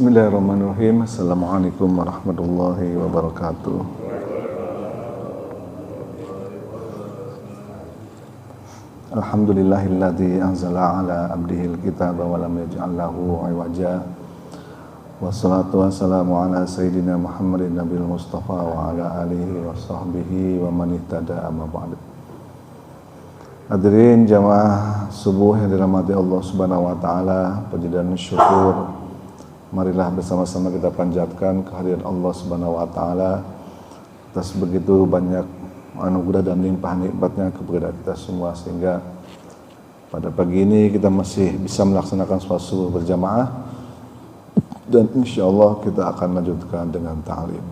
Bismillahirrahmanirrahim. Assalamualaikum warahmatullahi wabarakatuh. Alhamdulillahilladzi anzala ala abdihil kitaba wa lam yaj'al lahu 'iwaja. Wassalatu wassalamu ala sayyidina Muhammadin nabiyil mustafa wa ala alihi wa sahbihi wa man ihtada amma ba'd. Hadirin jamaah subuh yang dirahmati Allah Subhanahu wa taala, puji dan syukur marilah bersama-sama kita panjatkan kehadiran Allah Subhanahu wa taala atas begitu banyak anugerah dan limpahan nikmatnya kepada kita semua, sehingga pada pagi ini kita masih bisa melaksanakan sholat subuh berjamaah, dan insyaallah kita akan lanjutkan dengan ta'lim.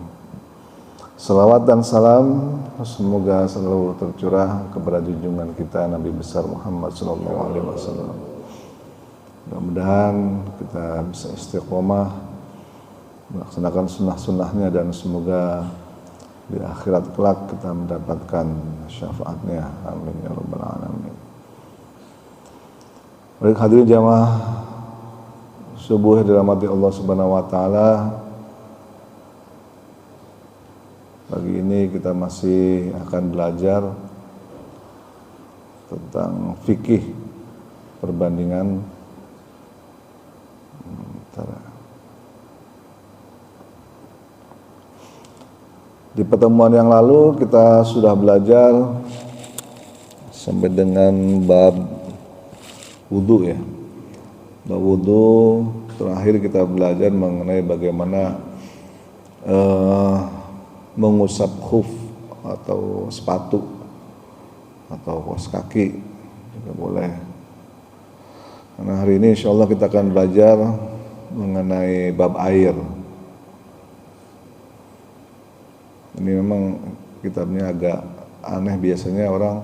Salawat dan salam semoga selalu tercurah kepada junjungan kita Nabi besar Muhammad sallallahu alaihi wasallam. Mudah-mudahan kita bisa istiqomah melaksanakan sunnah-sunnahnya, dan semoga di akhirat kelak kita mendapatkan syafaatnya. Amin ya rabbal alamin. Baik hadirin jamaah subuh yang dirahmati Allah Subhanahu wa taala, pagi ini kita masih akan belajar tentang fikih perbandingan. Di pertemuan yang lalu kita sudah belajar sampai dengan bab wudu ya. Bab wudu terakhir kita belajar mengenai bagaimana mengusap khuf atau sepatu atau kaos kaki juga boleh. Karena hari ini insya Allah kita akan belajar mengenai bab air. Ini memang kitabnya agak aneh, biasanya orang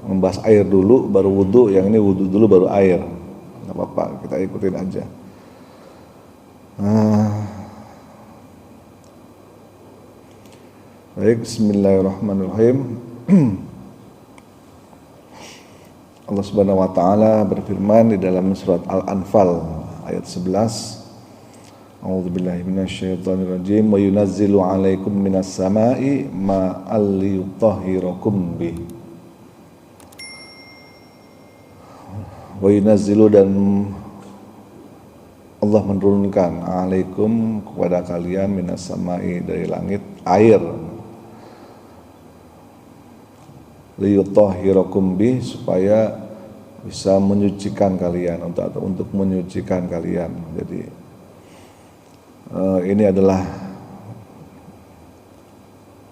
membahas air dulu baru wudu, yang ini wudu dulu baru air. Nggak apa-apa, kita ikutin aja. Baik, bismillahirrahmanirrahim. Allah Subhanahu wa taala berfirman di dalam surat Al-Anfal ayat 11. A'udzubillahi minasyaitonirrajim. Wa yunazzilu 'alaikum minas sama'i ma'al liyutahhirakum bih. Wa yunazzilu, dan Allah menurunkan 'alaikum kepada kalian minas sama'i dari langit air. Liyutahhirakum bih, supaya bisa menyucikan kalian, untuk menyucikan kalian. Jadi ini adalah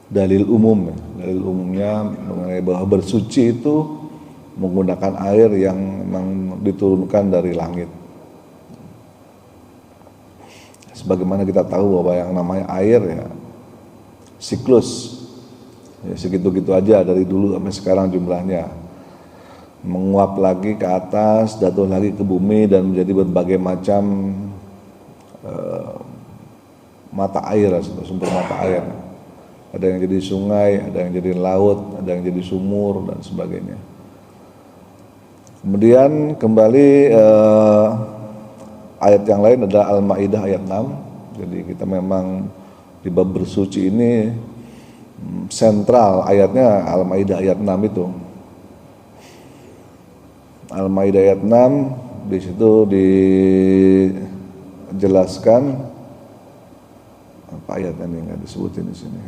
dalil umum, dalil umumnya mengenai bahwa bersuci itu menggunakan air yang memang diturunkan dari langit. Sebagaimana kita tahu bahwa yang namanya air ya siklus, ya segitu-gitu aja dari dulu sampai sekarang jumlahnya, menguap lagi ke atas, jatuh lagi ke bumi, dan menjadi berbagai macam mata air, sumber mata air. Ada yang jadi sungai, ada yang jadi laut, ada yang jadi sumur, dan sebagainya. Kemudian kembali ayat yang lain adalah Al-Maidah ayat 6. Jadi kita memang di bab bersuci ini sentral ayatnya Al-Maidah ayat 6 itu. Al-Maidah ayat 6 di situ dijelaskan apa ayatnya ini, nggak disebutin di sini.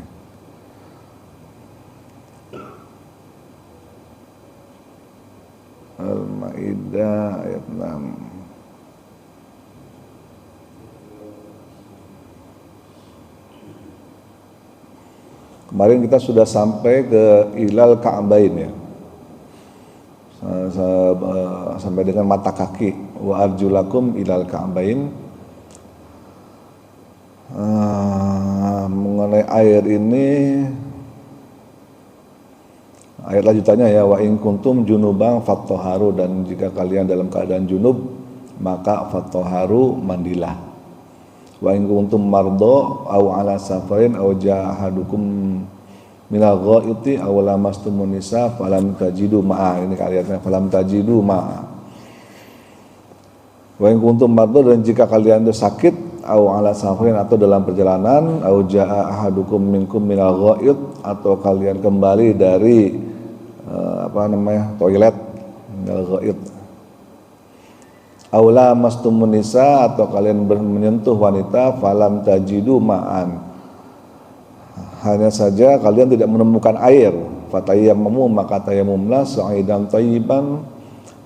Al-Maidah ayat 6. Kemarin kita sudah sampai ke ilal ka'bain ya. Sampai dengan mata kaki, wa arjulakum ilal ka'bain. Mengenai air ini, ayat lanjutannya ya, wa in kuntum junubang fattoharu, dan jika kalian dalam keadaan junub maka fattoharu, mandilah. Wa in kuntum mardo aw ala safarin aw jahadukum minal ghaiti aw lamastumun nisa falam tajidu ma'a. Ini ayatnya, falam tajidu ma'a. Wa in kuntum mardo, dan jika kalian itu sakit, au ala safarin atau dalam perjalanan, au jaa ahadukum minkum minal ghaid atau kalian kembali dari toilet, minal ghaid. Au lamastumun nisa atau kalian menyentuh wanita, falam tajidu ma'an, hanya saja kalian tidak menemukan air, fatayammamu maka tayamumlah sa'idan thayyiban,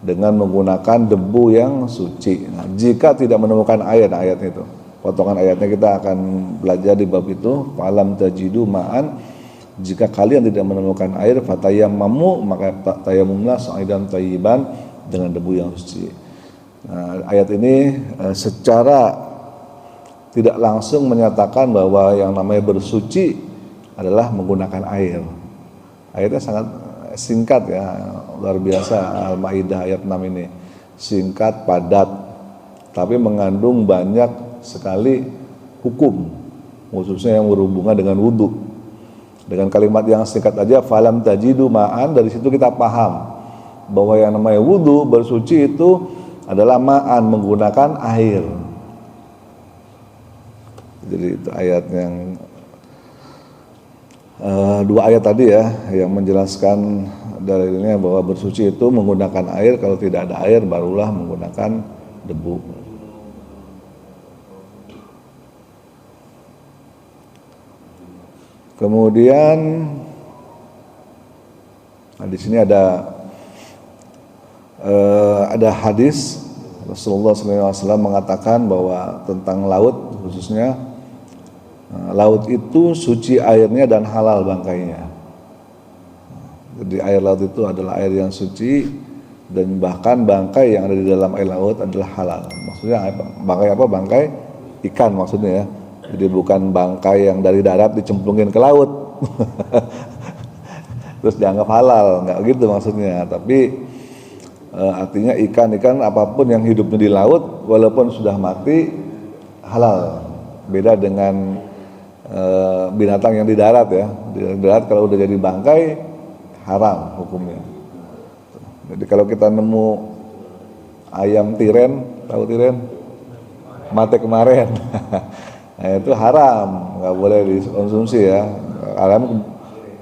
dengan menggunakan debu yang suci. Nah, jika tidak menemukan air, ayat itu, potongan ayatnya kita akan belajar di bab itu. Falam tajidu ma'an, jika kalian tidak menemukan air, fatayammamu maka tayamumlah sa'idan thayyiban, dengan debu yang suci. Nah, ayat ini secara tidak langsung menyatakan bahwa yang namanya bersuci adalah menggunakan air. Ayatnya sangat singkat ya, luar biasa. Al-Maidah ayat 6 ini singkat, padat, tapi mengandung banyak sekali hukum, khususnya yang berhubungan dengan wudhu. Dengan kalimat yang singkat aja, falam tajidu ma'an, dari situ kita paham bahwa yang namanya wudhu, bersuci itu adalah ma'an, menggunakan air. Jadi itu ayat yang dua ayat tadi ya, yang menjelaskan dalilnya bahwa bersuci itu menggunakan air, kalau tidak ada air barulah menggunakan debu. Kemudian di sini ada hadis Rasulullah SAW mengatakan bahwa tentang laut khususnya, laut itu suci airnya dan halal bangkainya. Jadi air laut itu adalah air yang suci, dan bahkan bangkai yang ada di dalam air laut adalah halal. Maksudnya bangkai apa? Bangkai ikan maksudnya ya. Jadi bukan bangkai yang dari darat dicemplungin ke laut terus dianggap halal, nggak gitu maksudnya. Tapi artinya ikan-ikan apapun yang hidupnya di laut walaupun sudah mati halal. Beda dengan binatang yang di darat ya. Di darat kalau udah jadi bangkai haram hukumnya. Jadi kalau kita nemu ayam tiren, tahu tiren? Mati kemarin. Nah, itu haram, nggak boleh dikonsumsi ya.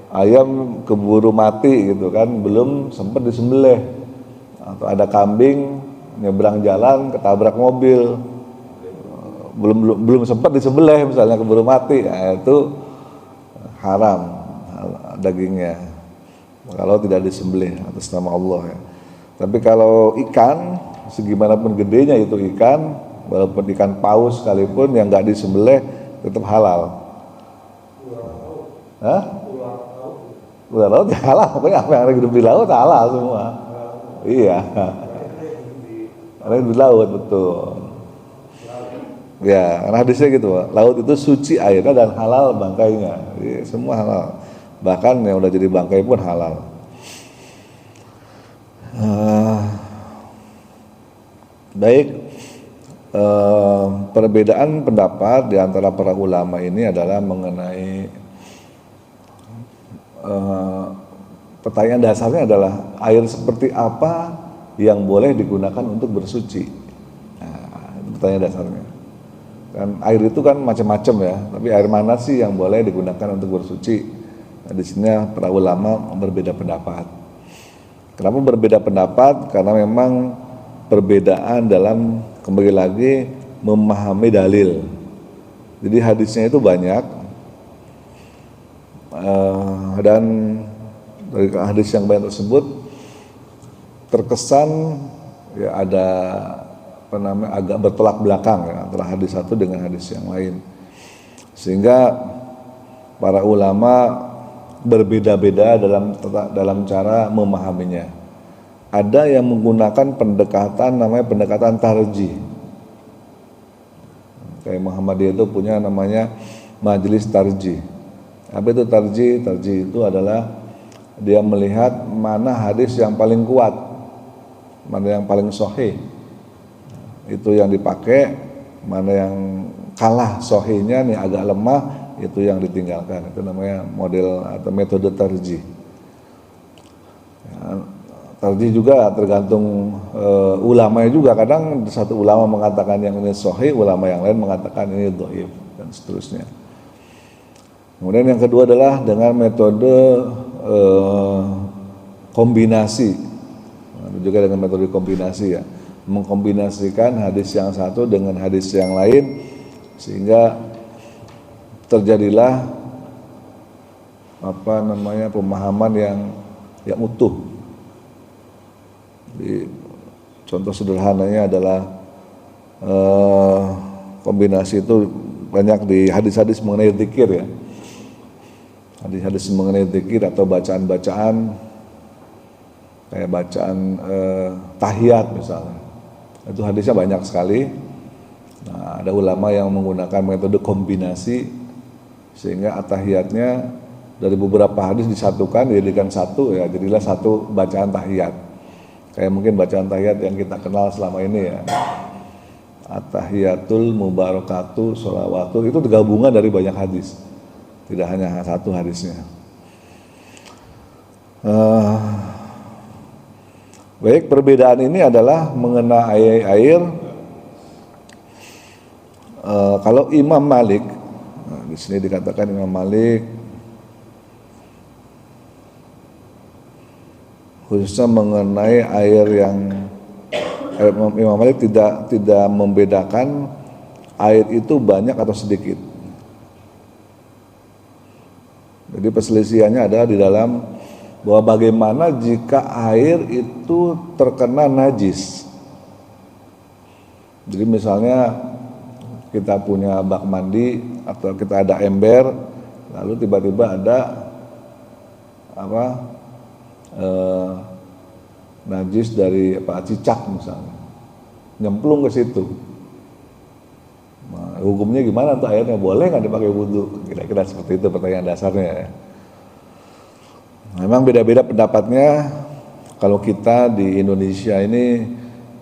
Ayam keburu mati gitu kan, belum sempat disembelih. Atau ada kambing nyebrang jalan ketabrak mobil, belum sempat disembelih misalnya, keburu mati, nah, itu haram dagingnya kalau tidak disembelih atas nama Allah ya. Tapi kalau ikan segimanapun gedenya itu ikan, walaupun ikan paus sekalipun yang nggak disembelih tetap halal. Hah? Ular laut ya halal, pokoknya apa yang hidup di laut halal semua. Iya. Karena hidup di laut betul. Ya, karena hadisnya gitu, laut itu suci airnya dan halal bangkainya. Jadi, semua halal. Bahkan yang udah jadi bangkai pun halal. Baik. Perbedaan pendapat di antara para ulama ini adalah mengenai pertanyaan dasarnya adalah air seperti apa yang boleh digunakan untuk bersuci. Nah, itu pertanyaan dasarnya. Dan air itu kan macam-macam ya, tapi air mana sih yang boleh digunakan untuk bersuci? Nah, di sini para ulama berbeda pendapat. Kenapa berbeda pendapat? Karena memang perbedaan dalam, kembali lagi, memahami dalil. Jadi hadisnya itu banyak, dan dari hadis yang banyak tersebut terkesan ya ada agak bertolak belakang ya, antara hadis satu dengan hadis yang lain, sehingga para ulama berbeda-beda dalam cara memahaminya. Ada yang menggunakan pendekatan namanya pendekatan tarjih. Kayak Muhammadiyah itu punya namanya majelis tarjih. Apa itu tarjih? Tarjih itu adalah dia melihat mana hadis yang paling kuat, mana yang paling sahih, itu yang dipakai, mana yang kalah sahihnya nih agak lemah, itu yang ditinggalkan. Itu namanya model atau metode tarjih. Ya, Tarjih juga tergantung ulamanya juga. Kadang satu ulama mengatakan yang ini sahih, ulama yang lain mengatakan ini dhaif dan seterusnya. Kemudian yang kedua adalah dengan metode kombinasi. Juga dengan metode kombinasi ya. Mengkombinasikan hadis yang satu dengan hadis yang lain sehingga terjadilah pemahaman yang utuh. Di contoh sederhananya adalah kombinasi itu banyak di hadis-hadis mengenai zikir ya. Hadis-hadis mengenai zikir atau bacaan-bacaan kayak bacaan tahiyat misalnya. Itu hadisnya banyak sekali. Nah, ada ulama yang menggunakan metode kombinasi sehingga at-tahiyatnya dari beberapa hadis disatukan dijadikan satu ya, jadilah satu bacaan tahiyat. Kayak mungkin bacaan tahiyat yang kita kenal selama ini ya. At-tahiyatul mubarakatuh sholawatu itu gabungan dari banyak hadis. Tidak hanya satu hadisnya. Baik, perbedaan ini adalah mengenai air. Kalau Imam Malik, di sini dikatakan Imam Malik khususnya mengenai air yang Imam Malik tidak membedakan air itu banyak atau sedikit. Jadi perselisihannya adalah di dalam bahwa bagaimana jika air itu terkena najis. Jadi misalnya kita punya bak mandi atau kita ada ember, lalu tiba-tiba ada najis dari cicak misalnya nyemplung ke situ. Nah, hukumnya gimana tuh airnya? Boleh nggak dipakai wudhu? Kira-kira seperti itu pertanyaan dasarnya ya. Memang beda-beda pendapatnya. Kalau kita di Indonesia ini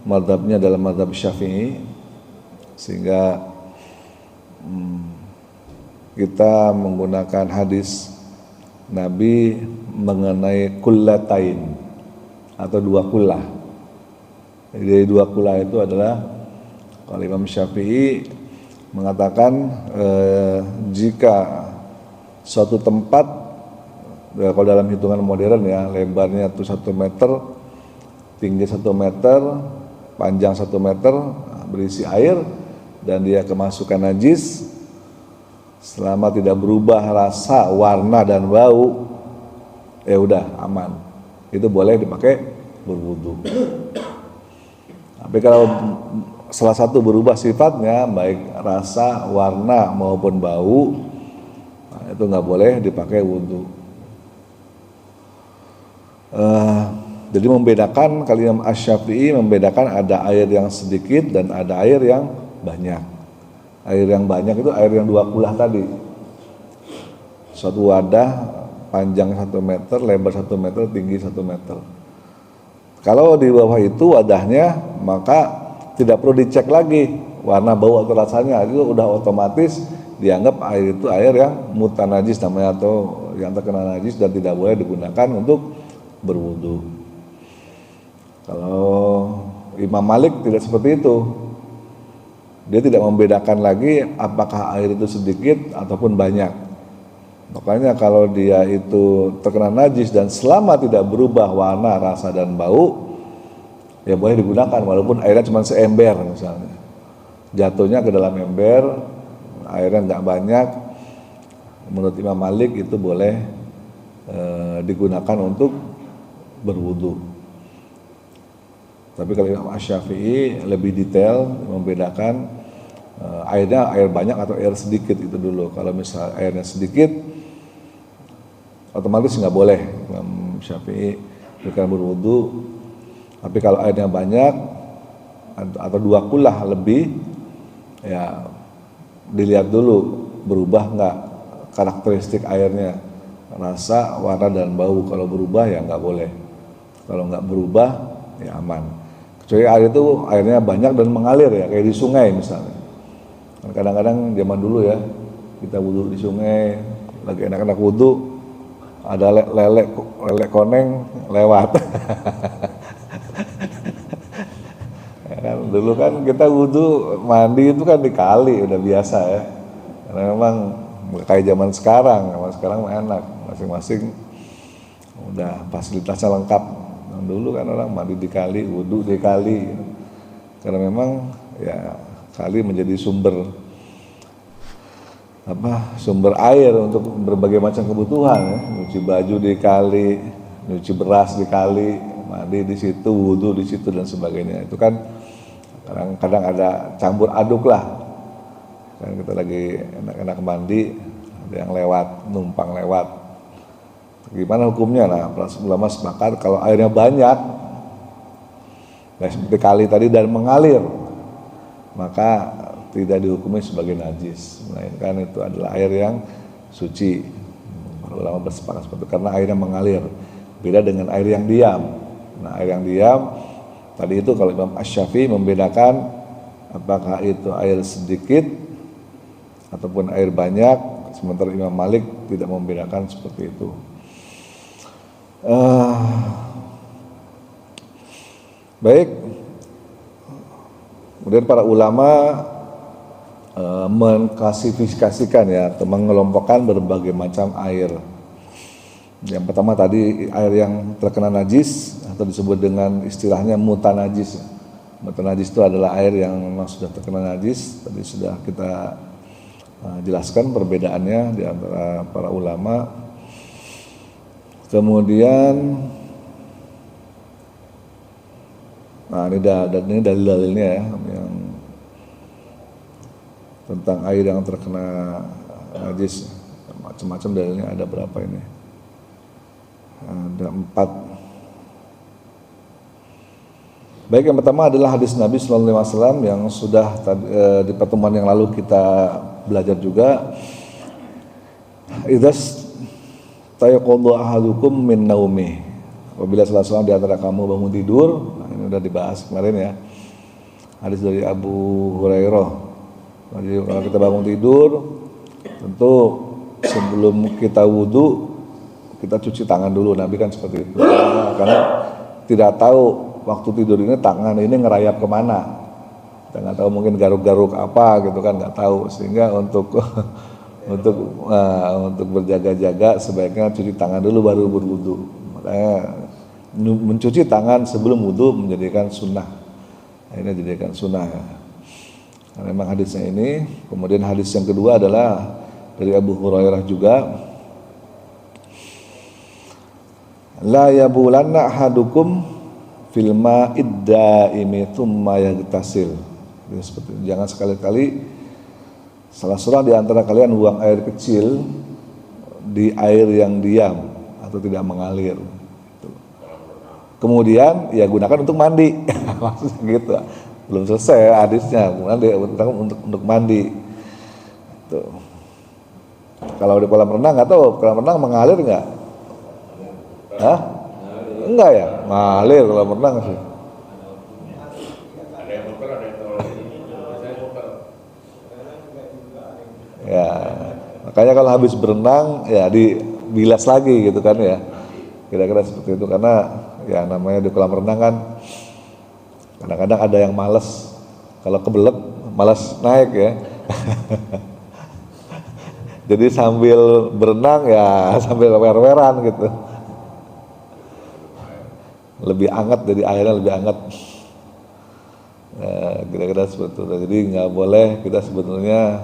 mazhabnya adalah mazhab Syafi'i, sehingga kita menggunakan hadis Nabi mengenai kullatain atau dua kullah. Jadi dua kullah itu adalah kalau Imam Syafi'i mengatakan jika suatu tempat kalau dalam hitungan modern ya lebarnya itu 1 meter, tinggi 1 meter, panjang 1 meter, berisi air dan dia kemasukan najis, selama tidak berubah rasa, warna dan bau, ya udah aman. Itu boleh dipakai berwudu. Tapi kalau salah satu berubah sifatnya, baik rasa, warna maupun bau, nah itu nggak boleh dipakai wudu. Jadi membedakan, kali Imam Asy-Syafi'i membedakan ada air yang sedikit dan ada air yang banyak. Air yang banyak itu air yang 2 kullah tadi. Suatu wadah panjang 1 meter, lebar 1 meter, tinggi 1 meter. Kalau di bawah itu wadahnya, maka tidak perlu dicek lagi warna, bau atau rasanya, itu udah otomatis dianggap air itu air yang mutanajis namanya, atau yang terkena najis dan tidak boleh digunakan untuk berwudu. Kalau Imam Malik tidak seperti itu. Dia tidak membedakan lagi apakah air itu sedikit ataupun banyak. Makanya kalau dia itu terkena najis dan selama tidak berubah warna, rasa dan bau, ya boleh digunakan walaupun airnya cuma seember misalnya. Jatuhnya ke dalam ember, airnya nggak banyak. Menurut Imam Malik itu boleh digunakan untuk berwudu. Tapi kalau Imam Asy-Syafi'i lebih detail membedakan airnya air banyak atau air sedikit itu dulu. Kalau misal airnya sedikit, otomatis nggak boleh Imam Syafi'i berikan berwudu. Tapi kalau airnya banyak atau 2 kullah lebih, ya dilihat dulu berubah nggak karakteristik airnya, rasa, warna dan bau. Kalau berubah ya nggak boleh. Kalau nggak berubah ya aman. Kecuali air itu airnya banyak dan mengalir ya, kayak di sungai misalnya. Kadang-kadang zaman dulu ya kita wudu di sungai, lagi enak-enak wudu, ada lele koneng lewat. Ya kan, dulu kan kita wudhu mandi itu kan di kali udah biasa ya. Karena memang kayak zaman sekarang enak, masing-masing udah fasilitasnya lengkap. Dulu kan orang mandi di kali, wudhu di kali, karena memang ya kali menjadi sumber air untuk berbagai macam kebutuhan ya. Nyuci baju di kali, nyuci beras di kali, mandi di situ, wudhu di situ dan sebagainya. Itu kan kadang-kadang ada campur aduk lah. Kan kita lagi enak-enak mandi, ada yang lewat, numpang lewat. Gimana hukumnya? Nah, para ulama sepakat kalau airnya banyak, nah seperti kali tadi dan mengalir, maka tidak dihukumi sebagai najis. Melainkan itu adalah air yang suci. Para ulama bersepakat seperti itu karena airnya mengalir. Beda dengan air yang diam. Nah, air yang diam tadi itu kalau Imam Asy-Syafi'i membedakan apakah itu air sedikit ataupun air banyak, sementara Imam Malik tidak membedakan seperti itu. Baik, kemudian para ulama mengklasifikasikan ya atau mengelompokkan berbagai macam air. Yang pertama tadi air yang terkena najis atau disebut dengan istilahnya mutanajis. Mutanajis itu adalah air yang memang sudah terkena najis. Tadi sudah kita jelaskan perbedaannya di antara para ulama. Kemudian, nah ini dalil-dalilnya ya, yang tentang air yang terkena najis, macam-macam dalilnya ada berapa ini? Ada 4. Baik, yang pertama adalah hadis Nabi Sallallahu Alaihi Wasallam yang sudah di pertemuan yang lalu kita belajar juga. Idzas tayaqadha ahadukum min naumi. Apabila salah seorang di antara kamu bangun tidur, nah ini udah dibahas kemarin ya. Hadis dari Abu Hurairah. Jadi kalau kita bangun tidur, tentu sebelum kita wudhu, kita cuci tangan dulu. Nabi kan seperti itu. Karena tidak tahu waktu tidur ini tangan ini ngerayap kemana. Kita nggak tahu, mungkin garuk-garuk apa gitu kan, nggak tahu. Sehingga untuk berjaga-jaga sebaiknya cuci tangan dulu baru berwudu. Makanya mencuci tangan sebelum wudu menjadikan sunnah. Ini dijadikan sunnah. Nah, memang hadisnya ini. Kemudian hadis yang kedua adalah dari Abu Hurairah juga. La yabulanna ahadukum fil ma'id daimi tsumma yaghtasil. Jangan sekali-kali salah seorang di antara kalian buang air kecil di air yang diam atau tidak mengalir. Kemudian ya gunakan untuk mandi. Maksudnya gitu. Belum selesai hadisnya. Untuk mandi. Tuh. Kalau di kolam renang nggak tahu, kolam renang mengalir nggak? Hah? Enggak ya? Mengalir kolam renang sih. Ya, makanya kalau habis berenang ya dibilas lagi gitu kan ya, kira-kira seperti itu. Karena ya namanya di kolam renang kan kadang-kadang ada yang malas, kalau kebelet malas naik ya. Jadi sambil berenang ya sambil wer-weran gitu, lebih hangat, jadi airnya lebih hangat. Kira-kira seperti itu. Jadi nggak boleh kita sebetulnya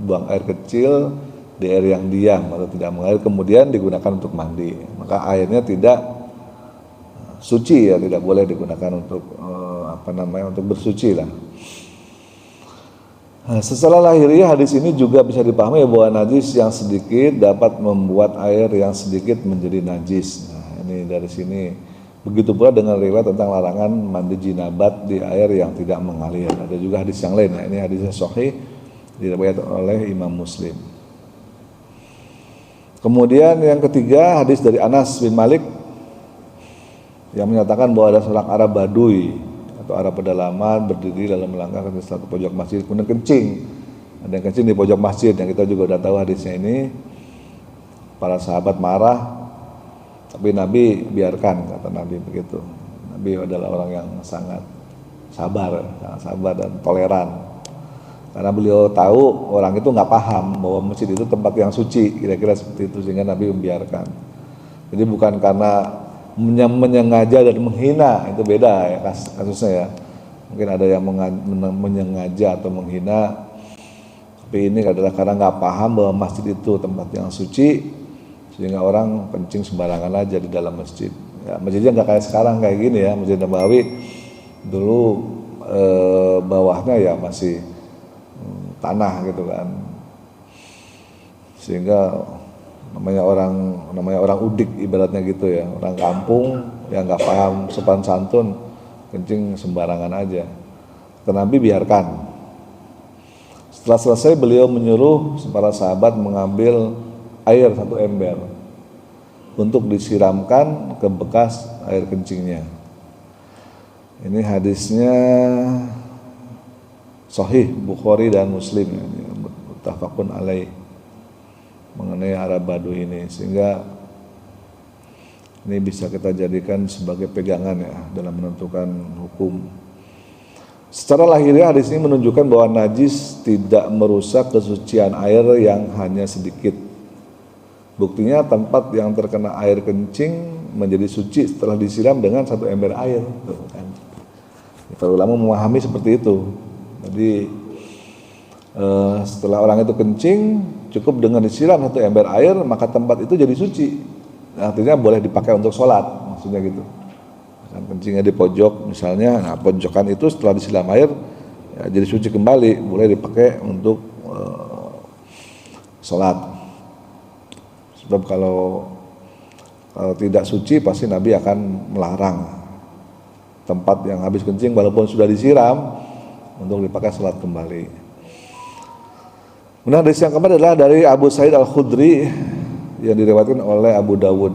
buang air kecil di air yang diam atau tidak mengalir kemudian digunakan untuk mandi, maka airnya tidak suci ya, tidak boleh digunakan untuk untuk bersuci lah. Setelah lahiriah hadis ini juga bisa dipahami bahwa najis yang sedikit dapat membuat air yang sedikit menjadi najis. Nah, ini dari sini. Begitu pula dengan riwayat tentang larangan mandi jinabat di air yang tidak mengalir. Ada juga hadis yang lain ya, ini hadisnya sahih diriwayatkan oleh Imam Muslim. Kemudian yang ketiga hadis dari Anas bin Malik yang menyatakan bahwa ada seorang Arab Badui atau Arab pedalaman berdiri dalam melangkah ke satu pojok masjid, kemudian kencing. Ada yang kencing di pojok masjid yang kita juga udah tahu hadisnya ini. para sahabat marah, tapi Nabi biarkan, kata Nabi begitu. Nabi adalah orang yang sangat sabar dan toleran. Karena beliau tahu orang itu nggak paham bahwa masjid itu tempat yang suci, kira-kira seperti itu, sehingga Nabi membiarkan. Jadi bukan karena menyengaja dan menghina, itu beda ya kasusnya ya. Mungkin ada yang menyengaja atau menghina, tapi ini adalah karena nggak paham bahwa masjid itu tempat yang suci, sehingga orang kencing sembarangan aja di dalam masjid. Ya, masjidnya nggak kayak sekarang kayak gini ya, Masjid Nabawi dulu bawahnya ya masih tanah gitu kan, sehingga namanya orang udik ibaratnya gitu ya, orang kampung yang nggak paham sopan santun kencing sembarangan aja. Nabi biarkan. Setelah selesai beliau menyuruh para sahabat mengambil air 1 ember untuk disiramkan ke bekas air kencingnya. Ini hadisnya Sahih Bukhari dan Muslim, muttafaqun alaih, mengenai Arab Badu ini, sehingga ini bisa kita jadikan sebagai pegangan ya dalam menentukan hukum. Secara lahiriah hadis ini menunjukkan bahwa najis tidak merusak kesucian air yang hanya sedikit. Buktinya tempat yang terkena air kencing menjadi suci setelah disiram dengan 1 ember air. Para ulama memahami seperti itu. Jadi setelah orang itu kencing, cukup dengan disiram 1 ember air, maka tempat itu jadi suci. Artinya boleh dipakai untuk sholat, maksudnya gitu. Kan kencingnya di pojok misalnya, nah pojokan itu setelah disiram air ya, jadi suci kembali, boleh dipakai untuk sholat. Sebab kalau tidak suci pasti Nabi akan melarang tempat yang habis kencing walaupun sudah disiram untuk dipakai sholat kembali. Kemudian hadis yang keempat adalah dari Abu Sa'id Al-Khudri yang diriwayatkan oleh Abu Dawud.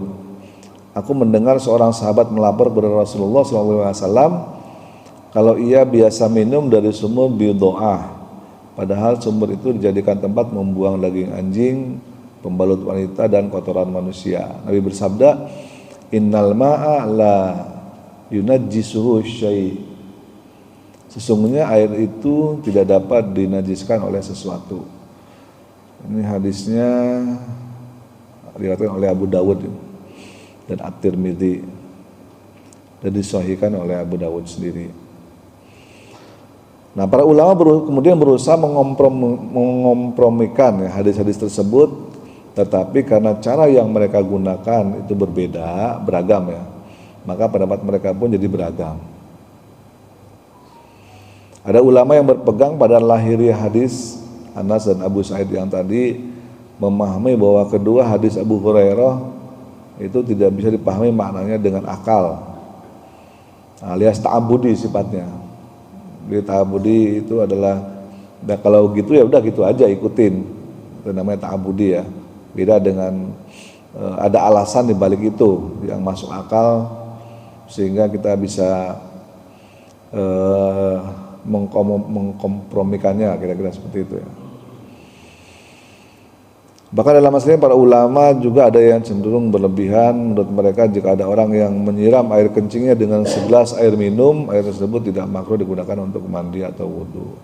Aku mendengar seorang sahabat melapor kepada Rasulullah SAW kalau ia biasa minum dari sumur Bidoah, padahal sumur itu dijadikan tempat membuang daging anjing, pembalut wanita dan kotoran manusia. Nabi bersabda, innal ma'a la yunajjisuhu syai'. Sesungguhnya air itu tidak dapat dinajiskan oleh sesuatu. Ini hadisnya diriwayatkan oleh Abu Dawud dan At-Tirmidzi dan disahihkan oleh Abu Dawud sendiri. Nah, para ulama kemudian berusaha mengompromikan ya, hadis-hadis tersebut, tetapi karena cara yang mereka gunakan itu beragam ya, maka pendapat mereka pun jadi beragam. Ada ulama yang berpegang pada lahiriah hadis Anas dan Abu Sa'id yang tadi, memahami bahwa kedua hadis Abu Hurairah itu tidak bisa dipahami maknanya dengan akal, alias ta'abudi sifatnya. Di ta'abudi itu adalah, nah kalau gitu ya udah gitu aja ikutin, itu namanya ta'abudi ya. Beda dengan ada alasan di balik itu yang masuk akal sehingga kita bisa mengkompromikannya, kira-kira seperti itu ya. Bahkan dalam masalah para ulama juga ada yang cenderung berlebihan. Menurut mereka jika ada orang yang menyiram air kencingnya dengan segelas air minum, air tersebut tidak makruh digunakan untuk mandi atau wudhu.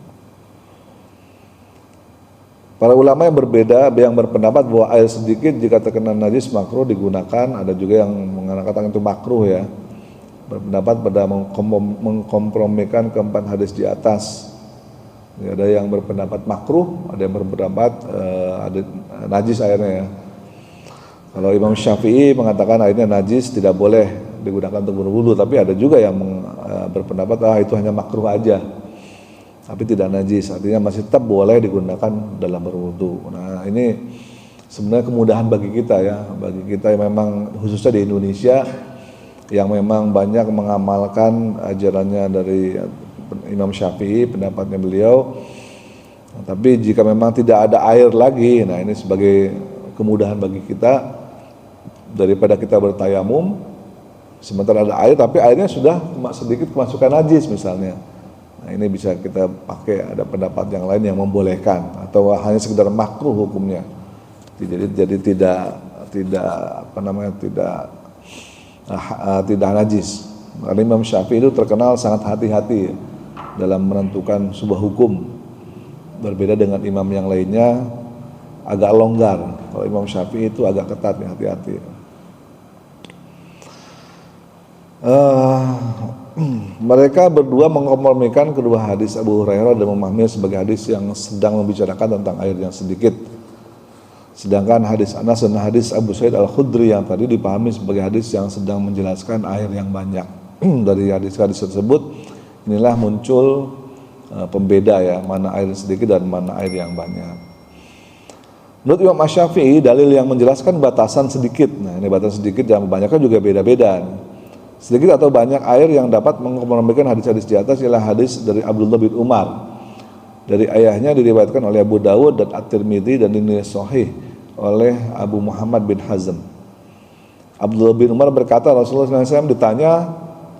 Para ulama yang berbeda, yang berpendapat bahwa air sedikit jika terkena najis makruh digunakan. Ada juga yang mengatakan itu makruh ya, berpendapat pada mengkompromikan keempat hadis di atas. Ada yang berpendapat makruh, ada yang berpendapat ada najis airnya ya. Kalau Imam Syafi'i mengatakan airnya najis, tidak boleh digunakan untuk berwudu, tapi ada juga yang berpendapat itu hanya makruh aja, tapi tidak najis, artinya masih tetap boleh digunakan dalam berwudu. Nah, ini sebenarnya kemudahan bagi kita ya, bagi kita yang memang khususnya di Indonesia yang memang banyak mengamalkan ajarannya dari Imam Syafi'i, pendapatnya beliau. Tapi jika memang tidak ada air lagi, nah ini sebagai kemudahan bagi kita, daripada kita bertayamum sementara ada air tapi airnya sudah sedikit kemasukan najis misalnya. Nah, ini bisa kita pakai, ada pendapat yang lain yang membolehkan atau hanya sekedar makruh hukumnya. Jadi tidak najis. Karena Imam Syafi'i itu terkenal sangat hati-hati dalam menentukan sebuah hukum. Berbeda dengan imam yang lainnya agak longgar. Kalau Imam Syafi'i itu agak ketat, hati-hati. Mereka berdua mengkompromikan kedua hadis Abu Hurairah dan memahaminya sebagai hadis yang sedang membicarakan tentang air yang sedikit. Sedangkan hadis Anas dan hadis Abu Sa'id Al-Khudri yang tadi dipahami sebagai hadis yang sedang menjelaskan air yang banyak. Dari hadis-hadis tersebut inilah muncul pembeda ya, mana air sedikit dan mana air yang banyak. Menurut Imam Asy-Syafi'i, dalil yang menjelaskan batasan sedikit. Nah, ini batasan sedikit dan banyaknya juga beda-beda. Sedikit atau banyak air yang dapat mengkompromikan hadis-hadis di atas ialah hadis dari Abdullah bin Umar. Dari ayahnya diriwayatkan oleh Abu Dawud dan At-Tirmidzi dan dinilai sahih oleh Abu Muhammad bin Hazm. Abdullah bin Umar berkata, Rasulullah SAW ditanya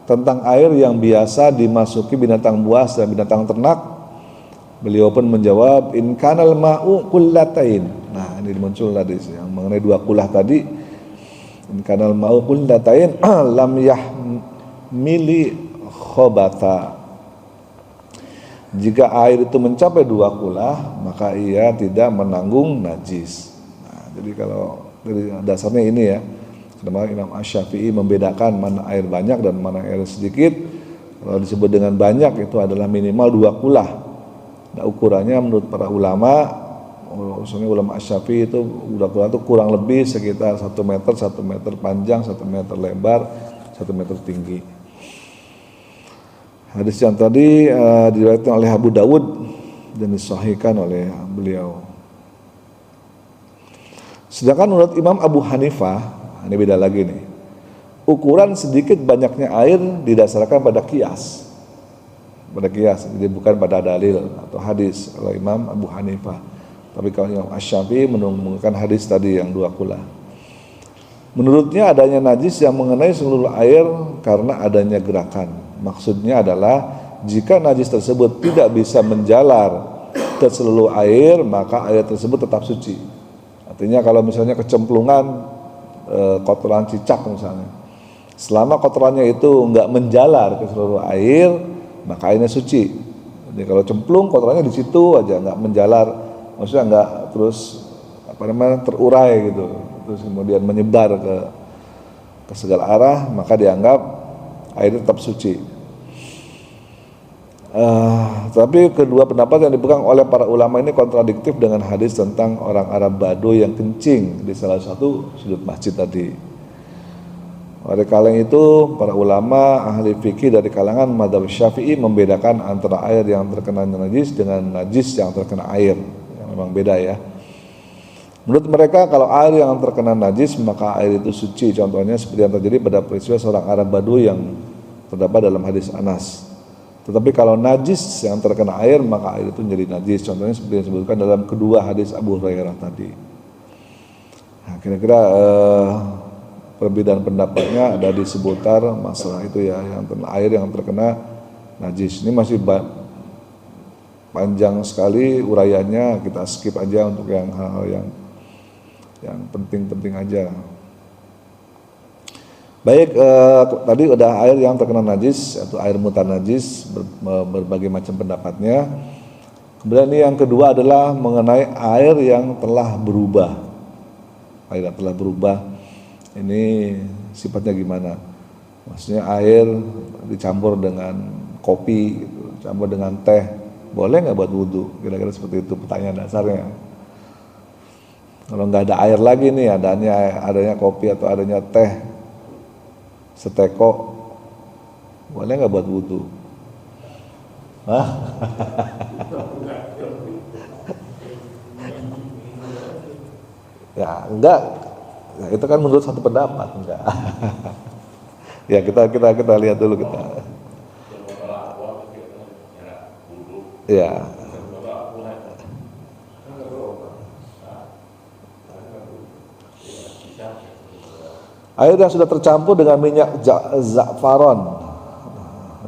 tentang air yang biasa dimasuki binatang buas dan binatang ternak. Beliau pun menjawab, in kanal ma'u kullatain. Nah, ini muncul hadis yang mengenai dua kulah tadi. In kanal ma'u kullatain lam yahmili khobatha. Jika air itu mencapai dua kulah, maka ia tidak menanggung najis. Nah, jadi kalau dari dasarnya ini ya, kenapa Imam Asy-Syafi'i membedakan mana air banyak dan mana air sedikit. Kalau disebut dengan banyak itu adalah minimal dua kulah. Nah, ukurannya menurut para ulama, khususnya ulama Asy-Syafi'i itu dua kulah itu kurang lebih sekitar 1 meter panjang, 1 meter lebar, 1 meter tinggi. Hadis yang tadi diriwayatkan oleh Abu Dawud dan disahihkan oleh beliau. Sedangkan menurut Imam Abu Hanifah, ini beda lagi nih. Ukuran sedikit banyaknya air didasarkan pada qiyas. Pada qiyas, jadi bukan pada dalil atau hadis kalau Imam Abu Hanifah. Tapi kalau Imam Asy-Syafi'i menunjukkan hadis tadi yang dua kulah. Menurutnya adanya najis yang mengenai seluruh air karena adanya gerakan. Maksudnya adalah jika najis tersebut tidak bisa menjalar ke seluruh air, maka air tersebut tetap suci. Artinya kalau misalnya kecemplungan kotoran cicak misalnya, selama kotorannya itu enggak menjalar ke seluruh air, maka airnya suci. Jadi kalau cemplung kotorannya di situ aja, enggak menjalar, maksudnya enggak terus terurai gitu, terus kemudian menyebar ke segala arah, maka dianggap air tetap suci. Tapi kedua pendapat yang dipegang oleh para ulama ini kontradiktif dengan hadis tentang orang Arab Baduy yang kencing di salah satu sudut masjid tadi. Oleh karena itu, para ulama ahli fikih dari kalangan mazhab Syafi'i membedakan antara air yang terkena najis dengan najis yang terkena air, yang memang beda ya. Menurut mereka, kalau air yang terkena najis maka air itu suci. Contohnya seperti yang terjadi pada peristiwa seorang Arab Baduy yang terdapat dalam hadis Anas. Tetapi kalau najis yang terkena air maka air itu menjadi najis. Contohnya seperti yang disebutkan dalam kedua hadis Abu Hurairah tadi. Nah, kira-kira perbedaan pendapatnya ada di seputar masalah itu ya, yang air yang terkena najis. Ini masih panjang sekali uraiannya, kita skip aja untuk yang hal-hal yang penting-penting aja. Baik, tadi udah air yang terkena najis atau air mutanajis, berbagai macam pendapatnya. Kemudian ini yang kedua adalah mengenai air yang telah berubah. Air yang telah berubah ini sifatnya gimana? Maksudnya air dicampur dengan kopi, gitu, campur dengan teh, boleh nggak buat wudhu? Kira-kira seperti itu pertanyaan dasarnya. Kalau nggak ada air lagi nih, adanya kopi atau adanya teh seteko, boleh nggak buat wudhu? Ya enggak, ya, itu kan menurut satu pendapat enggak. Ya kita lihat dulu kita. Ya. Air yang sudah tercampur dengan minyak za'faron,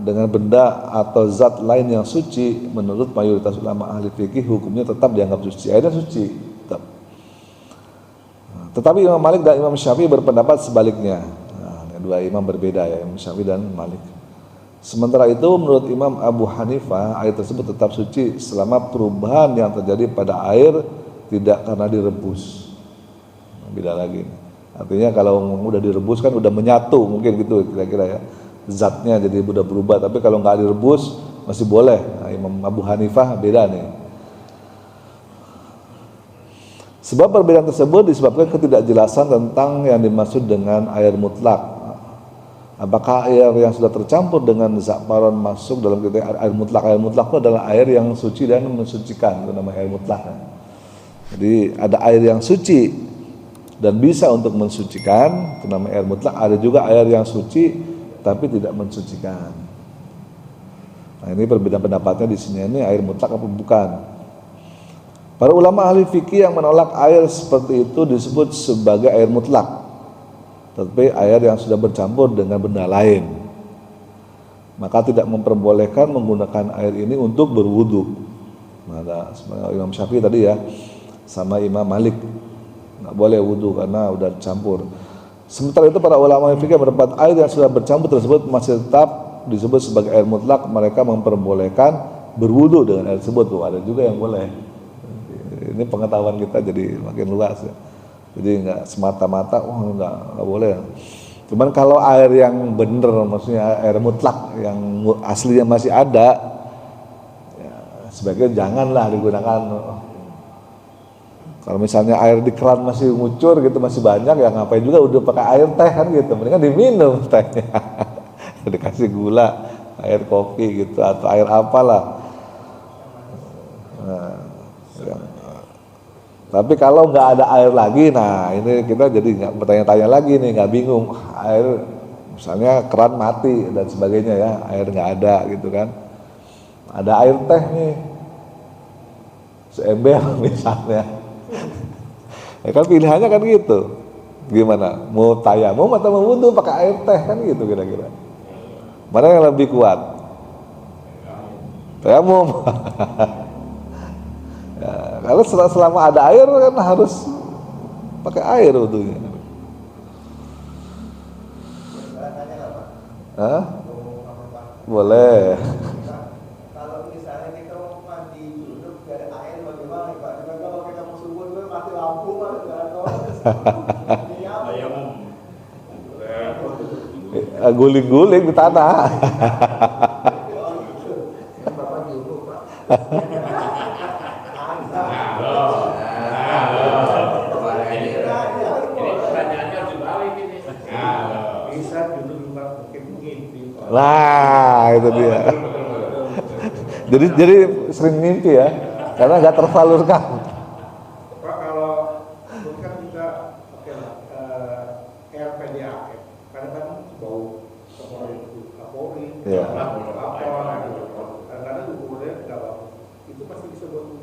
dengan benda atau zat lain yang suci, menurut mayoritas ulama ahli fikih hukumnya tetap dianggap suci. Airnya suci tetap. Tetapi Imam Malik dan Imam Syafi'i berpendapat sebaliknya. Nah, dua imam berbeda ya, Imam Syafi'i dan Malik. Sementara itu menurut Imam Abu Hanifah air tersebut tetap suci selama perubahan yang terjadi pada air tidak karena direbus. Beda lagi. Artinya kalau udah direbus kan udah menyatu mungkin gitu kira-kira ya. Zatnya jadi udah berubah, tapi kalau nggak direbus masih boleh. Nah, Imam Abu Hanifah beda nih. Sebab perbedaan tersebut disebabkan ketidakjelasan tentang yang dimaksud dengan air mutlak. Apakah air yang sudah tercampur dengan za'faron masuk dalam kriteria air mutlak? Air mutlak itu adalah air yang suci dan mensucikan, itu namanya air mutlak. Jadi ada air yang suci dan bisa untuk mensucikan, itu namanya air mutlak. Ada juga air yang suci tapi tidak mensucikan. Nah, ini perbedaan pendapatnya di sini, ini air mutlak apa bukan. Para ulama ahli fikih yang menolak air seperti itu disebut sebagai air mutlak. Tetapi air yang sudah bercampur dengan benda lain, maka tidak memperbolehkan menggunakan air ini untuk berwudu. Nah, Imam Syafi'i tadi ya, sama Imam Malik nggak boleh wudu karena udah campur. Sementara itu para ulama fikih berpendapat air yang sudah bercampur tersebut masih tetap disebut sebagai air mutlak. Mereka memperbolehkan berwudu dengan air tersebut. Tuh, ada juga yang boleh. Ini pengetahuan kita jadi makin luas ya. Jadi nggak semata-mata, nggak boleh. Cuman kalau air yang bener, maksudnya air mutlak yang aslinya masih ada, ya, sebaiknya janganlah digunakan. Kalau misalnya air di keran masih ngucur gitu, masih banyak, ya ngapain juga udah pakai air teh kan gitu. Mendingan diminum tehnya, dikasih gula, air kopi gitu atau air apalah. Nah, ya. Tapi kalau nggak ada air lagi, nah ini kita jadi nggak bertanya-tanya lagi nih, nggak bingung. Air misalnya keran mati dan sebagainya ya, air nggak ada gitu kan. Ada air teh nih, seember misalnya. Ya kan pilihannya kan gitu. Gimana? Mau tayamum atau mau wudu pakai air teh kan gitu kira-kira. Mana yang lebih kuat? Tayamum. Ya, kalau selama ada air kan harus pakai air wudunya. Hah? Boleh. Kalau misalnya kita mau mandi junub gak ada air bagaimana Pak? Kalau kita mau subuh dulu mati lampu Pak, gak ada. Guling-guling di tanah. Bapak junub Pak. Nah, itu dia. jadi sering mimpi ya, karena nggak tersalurkan. Pak, kalau kan kita pakai RPDAF, kadang-kadang bau Kapolri, Ya. kadang-kadang kemudian nggak bagus. Itu pasti bisa buat.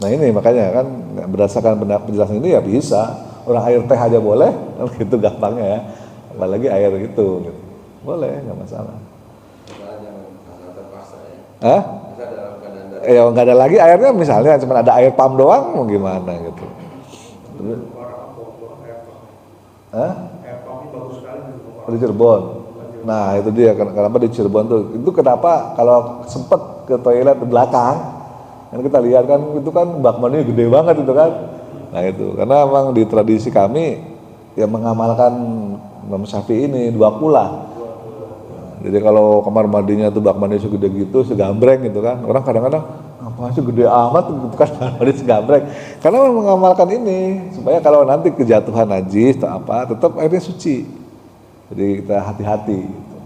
Nah ini makanya kan berdasarkan penjelasan ini ya bisa. Orang air teh aja boleh, gitu gampangnya ya. Apalagi air gitu. Boleh, nggak masalah. Hah? Ya nggak ada lagi airnya, misalnya cuma ada air pam doang, mau gimana gitu. Hah? Di Cirebon. Nah itu dia, kenapa di Cirebon tuh? Itu kenapa kalau sempet ke toilet di belakang, kan kita lihat kan itu kan bak mandinya gede banget itu kan. Nah itu, karena memang di tradisi kami yang mengamalkan Imam Syafi'i ini dua kula. Jadi kalau kamar mandinya tuh bak mandi segede gitu, segambreng gitu kan. Orang kadang-kadang apa sih gede amat gitu kan kamar mandi segambreng. Karena mengamalkan ini supaya kalau nanti kejatuhan najis atau apa, tetap airnya suci. Jadi kita hati-hati gitu.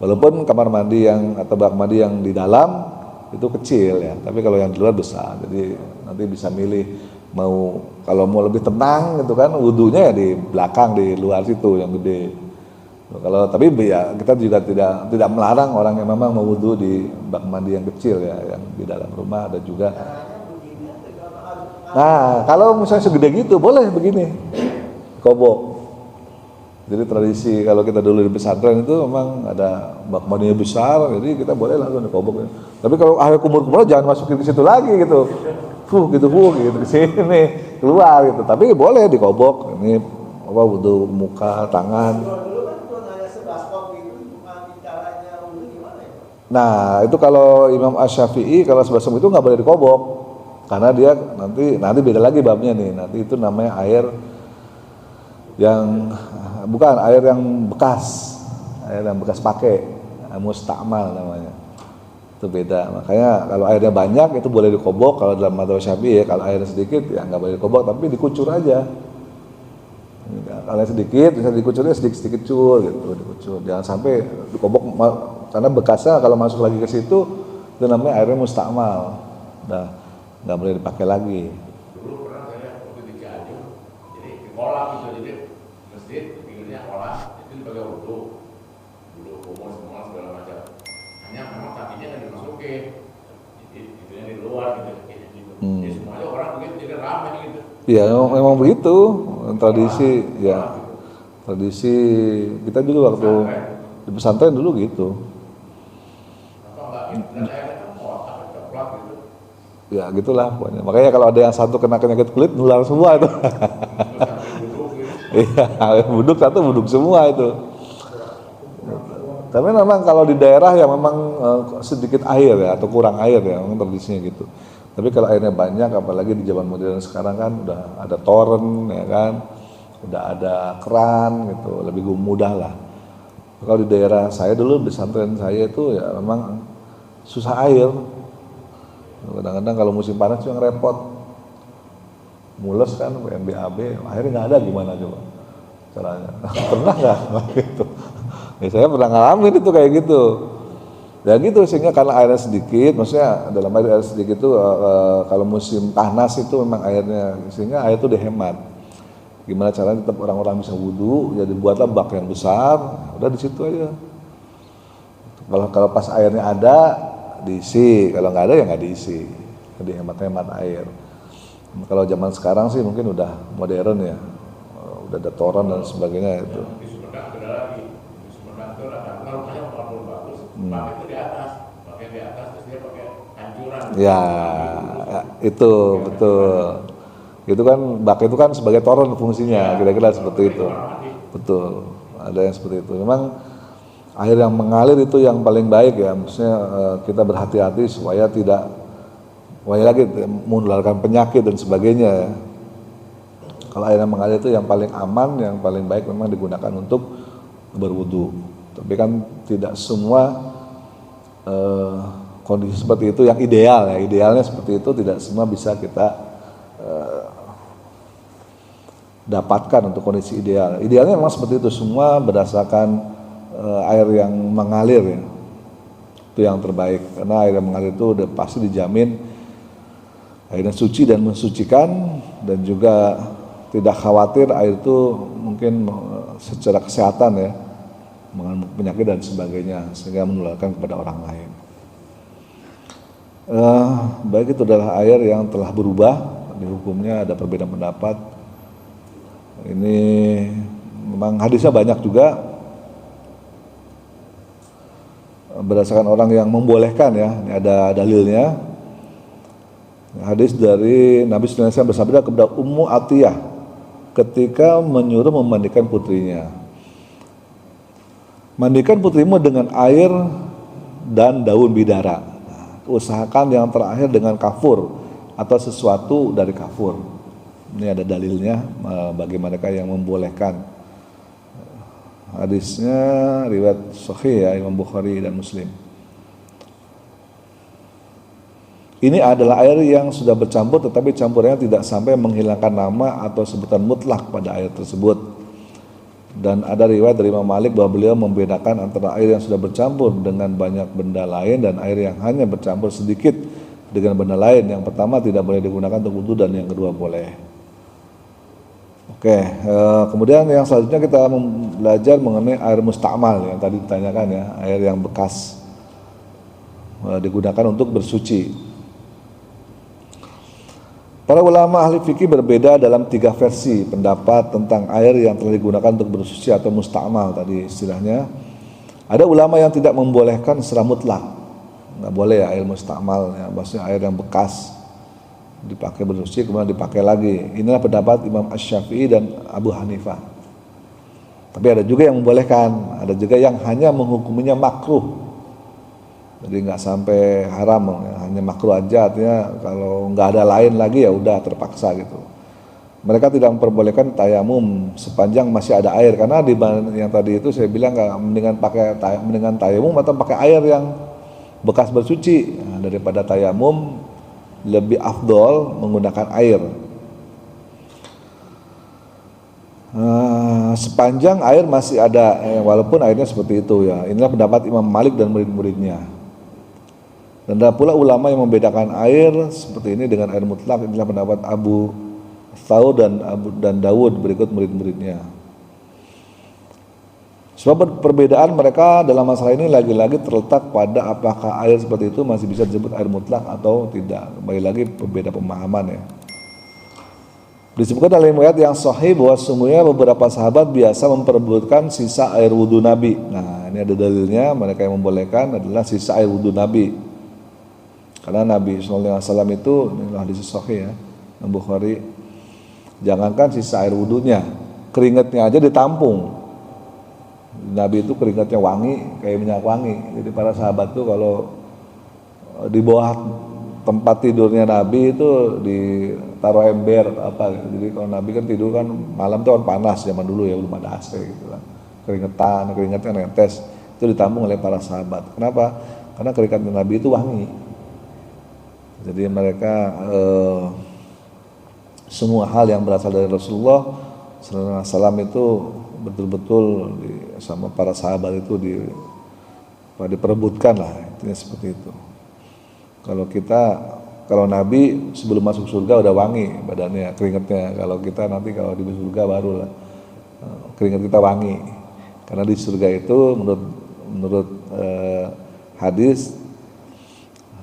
Walaupun kamar mandi yang atau bak mandi yang di dalam itu kecil ya, tapi kalau yang di luar besar. Jadi nanti bisa milih kalau mau lebih tenang gitu kan, wudunya ya di belakang di luar situ yang gede. Kalau tapi ya kita juga tidak melarang orang yang memang mau wudu di bak mandi yang kecil ya, yang di dalam rumah ada juga. Nah kalau misalnya segede gitu boleh begini, kobok. Jadi tradisi kalau kita dulu di pesantren itu memang ada bak mandinya besar, jadi kita boleh langsung dikobok. Tapi kalau air kumur-kumur jangan masukin ke situ lagi gitu. Gitu ke sini keluar gitu. Tapi boleh dikobok. Ini apa wudu muka, tangan. Dulu kan cuma hanya 11 kop gitu, caranya wudu gimana ya? Nah, itu kalau Imam Asy-Syafi'i kalau sebasem itu nggak boleh dikobok. Karena dia nanti beda lagi babnya nih. Nanti itu namanya air yang bukan air yang bekas pakai, mustakmal namanya. Itu beda. Makanya kalau airnya banyak itu boleh dikobok kalau dalam madzhab Syafi'i ya. Kalau airnya sedikit ya nggak boleh dikobok, tapi dikucur aja. Kalau yang sedikit bisa dikucurnya sedikit cur gitu, dikucur. Jangan sampai dikobok karena bekasnya kalau masuk lagi ke situ itu namanya airnya mustakmal. Udah nggak boleh dipakai lagi. Dulu pernah saya waktu di Cianjur, jadi di kolam itu, jadi masjid pinggirnya kolam itu dipakai wudhu kumur semua segala macam. Hanya memang kakinya nggak dimasukin, itunya di luar gitu. Jadi semuanya orang begitu jadi ramai gitu. Iya memang begitu tradisi ya. Tradisi kita juga waktu di pesantren dulu gitu. Apa enggak? Dan airnya kan kotak coklat gitu. Ya gitulah pokoknya. Makanya kalau ada yang satu kena penyakit kulit nular semua itu. Iya, buduk semua itu. Tapi memang kalau di daerah yang memang sedikit air ya atau kurang air ya, memang tradisinya gitu. Tapi kalau airnya banyak, apalagi di zaman modern sekarang kan udah ada toren ya kan, udah ada keran gitu, lebih mudah lah. Kalau di daerah saya dulu di pesantren saya itu ya memang susah air. Kadang-kadang kalau musim panas yang repot, mules kan, PNBAB, akhirnya nggak ada gimana coba caranya. Pernah nggak gitu? Ya, saya pernah ngalamin itu kayak gitu. Ya gitu sehingga karena airnya sedikit, maksudnya dalam air sedikit itu kalau musim panas itu memang airnya, sehingga air itu dihemat. Gimana caranya tetap orang-orang bisa wudhu, jadi buatlah bak yang besar, udah di situ aja. Kalau pas airnya ada diisi, kalau nggak ada ya nggak diisi, jadi hemat-hemat air. Kalau zaman sekarang sih mungkin udah modern ya, udah ada toren dan sebagainya itu. Di Sumedang beda lagi. Di Sumedang itu ada rumahnya walaupun bagus, bak itu di atas, pakai di atas terus dia pakai anjuran. Ya, itu betul. Itu kan bak itu kan sebagai toren fungsinya, kira-kira seperti itu. Betul. Ada yang seperti itu. Memang air yang mengalir itu yang paling baik ya, maksudnya kita berhati-hati supaya tidak lagi menularkan penyakit dan sebagainya. Kalau air yang mengalir itu yang paling aman, yang paling baik memang digunakan untuk berwudu. Tapi kan tidak semua kondisi seperti itu yang ideal ya. Idealnya seperti itu tidak semua bisa kita dapatkan untuk kondisi ideal. Idealnya memang seperti itu, semua berdasarkan air yang mengalir ya. Itu yang terbaik karena air yang mengalir itu udah pasti dijamin airnya suci dan mensucikan, dan juga tidak khawatir air itu mungkin secara kesehatan ya mengandung penyakit dan sebagainya sehingga menularkan kepada orang lain. Baik itu adalah air yang telah berubah, di hukumnya ada perbedaan pendapat. Ini memang hadisnya banyak juga berdasarkan orang yang membolehkan ya. Ini ada dalilnya. Hadis dari Nabi sallallahu alaihi wasallam bersabda kepada Ummu Atiyah ketika menyuruh memandikan putrinya. Mandikan putrimu dengan air dan daun bidara. Usahakan yang terakhir dengan kafur atau sesuatu dari kafur. Ini ada dalilnya bagi mereka yang membolehkan. Hadisnya riwayat sahih ya, Imam Bukhari dan Muslim. Ini adalah air yang sudah bercampur tetapi campurannya tidak sampai menghilangkan nama atau sebutan mutlak pada air tersebut. Dan ada riwayat dari Imam Malik bahwa beliau membedakan antara air yang sudah bercampur dengan banyak benda lain dan air yang hanya bercampur sedikit dengan benda lain. Yang pertama tidak boleh digunakan untuk wudu dan yang kedua boleh. Oke, kemudian yang selanjutnya kita belajar mengenai air mustakmal yang tadi ditanyakan ya, air yang bekas digunakan untuk bersuci. Para ulama ahli fikih berbeda dalam 3 versi pendapat tentang air yang telah digunakan untuk bersuci atau musta'mal tadi istilahnya. Ada ulama yang tidak membolehkan secara mutlak, nggak boleh ya air musta'mal, ya, maksudnya air yang bekas dipakai bersuci kemudian dipakai lagi. Inilah pendapat Imam Asy-Syafi'i dan Abu Hanifah. Tapi ada juga yang membolehkan, ada juga yang hanya menghukuminya makruh. Jadi nggak sampai haram, ya, hanya makruh aja, artinya kalau nggak ada lain lagi ya udah terpaksa gitu. Mereka tidak memperbolehkan tayamum sepanjang masih ada air, karena di yang tadi itu saya bilang nggak mendingan tayamum atau pakai air yang bekas bersuci. Nah, daripada tayamum lebih afdol menggunakan air. Sepanjang air masih ada, walaupun airnya seperti itu ya. Inilah pendapat Imam Malik dan murid-muridnya. Dan ada pula ulama yang membedakan air seperti ini dengan air mutlak. Inilah pendapat Abu Thawr dan Dawud berikut murid-muridnya. Sebab perbedaan mereka dalam masalah ini lagi-lagi terletak pada apakah air seperti itu masih bisa disebut air mutlak atau tidak. Kembali lagi berbeda pemahaman ya. Disebutkan dalam riwayat yang sahih bahwa sungguhnya beberapa sahabat biasa memperebutkan sisa air wudhu Nabi. Nah, ini ada dalilnya, mereka yang membolehkan adalah sisa air wudhu Nabi. Karena Nabi SAW itu, ini hadis sahih ya, Bukhari, jangankan sisa air wudhunya, keringatnya aja ditampung. Nabi itu keringatnya wangi, kayak minyak wangi. Jadi para sahabat tuh kalau di bawah tempat tidurnya Nabi itu ditaruh ember apa gitu. Jadi kalau Nabi kan tidur kan malam tuh kan panas zaman dulu ya, belum ada AC gitu kan. Keringatnya netes, itu ditampung oleh para sahabat. Kenapa? Karena keringat Nabi itu wangi. Jadi mereka semua hal yang berasal dari Rasulullah SAW itu betul-betul sama para sahabat itu diperebutkan lah, intinya seperti itu. Kalau Nabi sebelum masuk surga udah wangi badannya, keringatnya. Kalau kita nanti kalau di surga baru lah keringat kita wangi. Karena di surga itu menurut hadis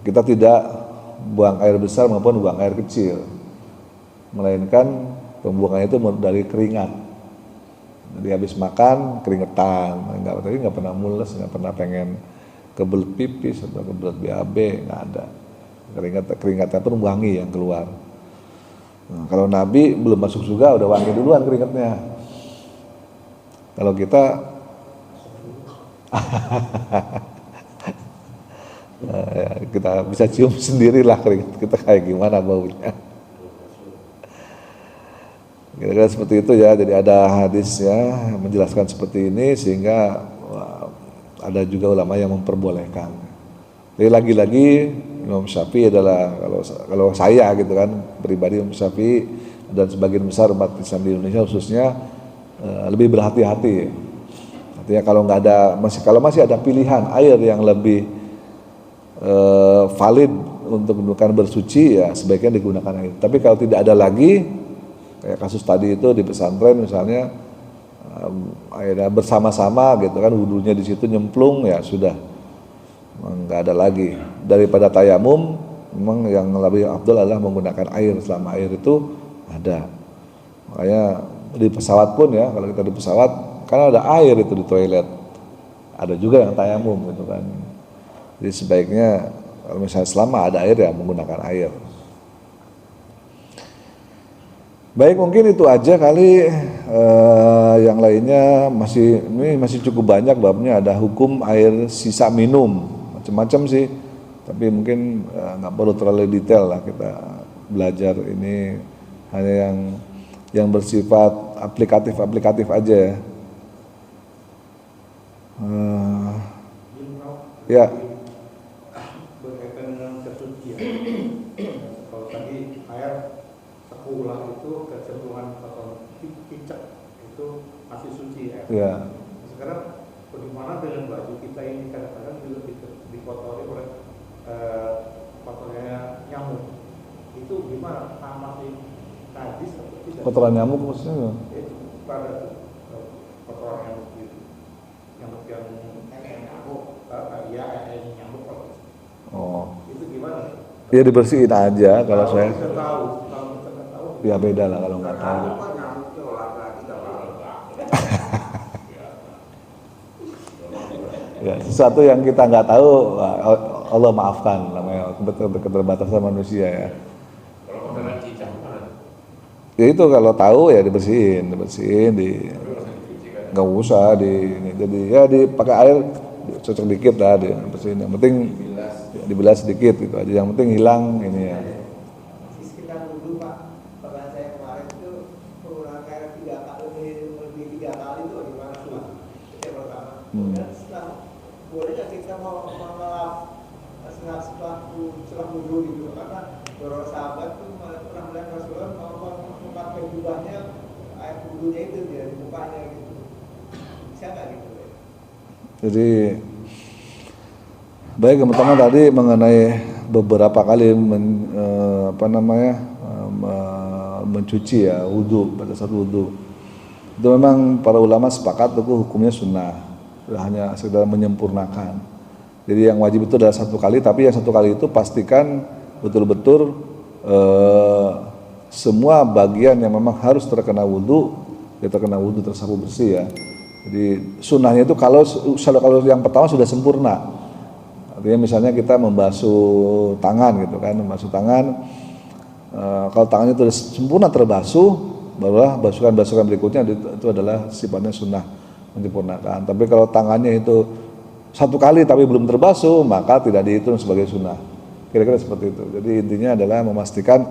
kita tidak buang air besar maupun buang air kecil, melainkan pembuangannya itu dari keringat. Jadi habis makan keringetan, nggak pernah mules, nggak pernah pengen kebelet pipis atau kebelet BAB, nggak ada. Keringatnya pun wangi yang keluar. Nah, kalau Nabi belum masuk surga udah wangi duluan keringatnya. Kalau kita kita bisa cium sendirilah keringat kita kayak gimana baunya. Kira-kira seperti itu ya. Jadi ada hadis ya menjelaskan seperti ini sehingga ada juga ulama yang memperbolehkan. Jadi lagi-lagi Imam Syafi'i adalah kalau saya gitu kan pribadi Imam Syafi'i dan sebagian besar umat Islam di Indonesia khususnya lebih berhati-hati. Artinya kalau masih ada pilihan air yang lebih valid untuk menggunakan bersuci ya sebaiknya digunakan air. Tapi kalau tidak ada lagi kayak kasus tadi itu di pesantren misalnya akhirnya bersama-sama gitu kan wudhunya di situ nyemplung ya sudah nggak ada lagi. Daripada tayamum memang yang lebih afdal adalah menggunakan air selama air itu ada. Makanya di pesawat pun ya kalau kita di pesawat kan ada air itu di toilet, ada juga yang tayamum gitu kan. Jadi sebaiknya kalau misalnya selama ada air ya menggunakan air. Baik, mungkin itu aja kali. Yang lainnya masih cukup banyak babnya. Ada hukum air sisa minum, macam-macam sih. Tapi mungkin nggak perlu terlalu detail lah kita belajar ini, hanya yang bersifat aplikatif aja ya. Ya. Berkaitan dengan kesucian. Kalau tadi air sekulah itu kecenderungan atau picak itu masih suci ya. Ya. Sekarang bagaimana dengan baju kita ini kadang-kadang juga dikotori oleh kotorannya nyamuk. Itu gimana? Masih najis atau tidak? Kotoran nyamuk maksudnya? Itu pada kotoran nyamuk itu. Nyamuk yang nyamuk. Ya, nyamuk. Oh. Itu gimana? Ya dibersihin aja kalau saya. Kita tahu ya beda lah kalau nggak tahu. Ya, sesuatu yang kita nggak tahu, Allah maafkan, namanya keterbatasan manusia ya. Kalau kotoran cicak gimana? Ya itu kalau tahu ya dibersihin, Tapi nggak usah dicuci kan? nggak usah jadi ya dipakai air cocok dikit lah dibersihin. Yang penting dibilas sedikit gitu aja. Yang penting hilang ini ya. Sekitar dulu Pak, pernah saya kemarin itu penggunaan air 3 kali lebih 3 kali itu gimana Pak? Itu yang pertama. Kemudian setelah boleh nggak kita mau mengelap setelah wudhu gitu, karena beberapa sahabat tuh pernah melihat Rasulullah mau memakai jubahnya air wudhunya itu di mukanya gitu. Bisa nggak gitu? Jadi baik, yang pertama tadi mengenai beberapa kali mencuci ya wudhu pada saat wudhu. Itu memang para ulama sepakat itu hukumnya sunnah, hanya sekedar menyempurnakan. Jadi yang wajib itu adalah 1 kali, tapi yang 1 kali itu pastikan betul-betul semua bagian yang memang harus terkena wudhu, tersapu bersih ya. Jadi sunnahnya itu kalau yang pertama sudah sempurna, artinya misalnya kita membasuh tangan gitu kan, kalau tangannya itu sudah sempurna terbasuh, barulah basuhan berikutnya itu adalah sifatnya sunnah menyempurnakan. Tapi kalau tangannya itu 1 kali tapi belum terbasuh, maka tidak dihitung sebagai sunnah. Kira-kira seperti itu. Jadi intinya adalah memastikan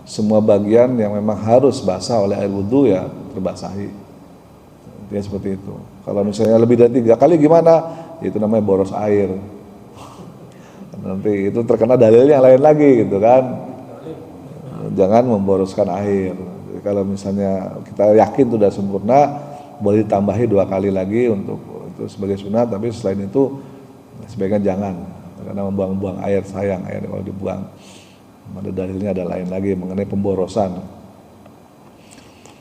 semua bagian yang memang harus basah oleh air wudhu ya terbasahi. Intinya seperti itu. Kalau misalnya lebih dari 3 kali gimana? Itu namanya boros air. Nanti itu terkena dalilnya yang lain lagi gitu kan. Jangan memboroskan air. Jadi kalau misalnya kita yakin itu sudah sempurna, boleh ditambahi 2 kali lagi untuk itu sebagai sunat, tapi selain itu sebaiknya jangan, karena membuang-buang air, sayang air kalau dibuang. Ada dalilnya, ada lain lagi mengenai pemborosan.